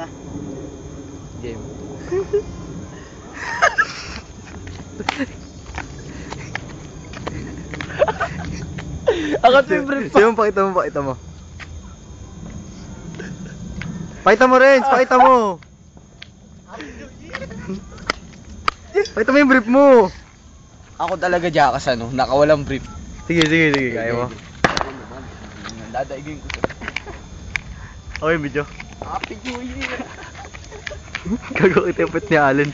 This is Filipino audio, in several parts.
na. Game. Angat mo yung brief pa. Sino, pakita mo. Pakita mo, Renz, pakita mo. Pakita mo yung brief mo. Ako talaga Jackass nakawalang brief. Sige, kaya mo. Dadaigin ko siya. Okay, video. Happy New Year! Gagawin tipot ni Allen.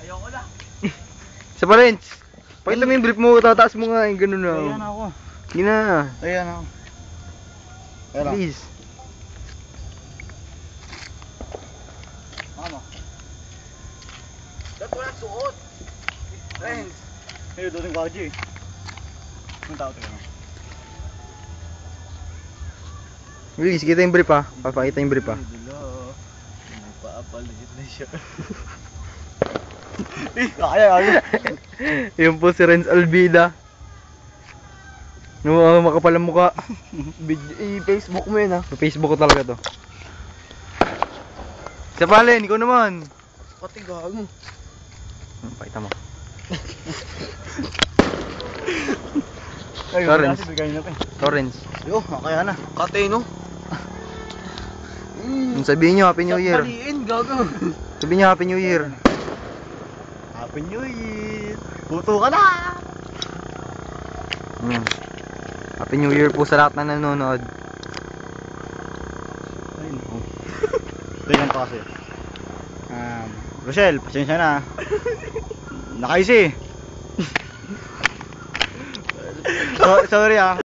Ayoko na. Sa pa, Renz. Pakita mo yung brief mo, tataas mo nga yung ganun na. Ayan ako. Hindi na. Ayan ako. Ayan lang. Please. Mama. Ba't walang suot? Friends. Ayun, doon yung kaji eh. Anong tao tayo? Please, kita yung brief ha. Papakita yung brief ha. Dilo. Nagpa-apologize na siya. Kaya. Yun po si Renz Albida. No, makapal ang mukha. I-Facebook mo yun ha. Sa Facebook ko talaga to. Sa Palen, ikaw naman. Pati gago. Pakita mo. Ay, Torrens. bigay na pa eh. Torrens. Yo, kaya na. Kate no? Sabihin nyo, Happy New Year. Baliin, gago. Sabihin nyo, Happy New Year. Happy New Year. Buto ka na. Happy New Year po sa lahat na nanonood. Ayun. Tingnan pa kasi. Rochelle, pasensya na. Nakaisi. Sorry ah.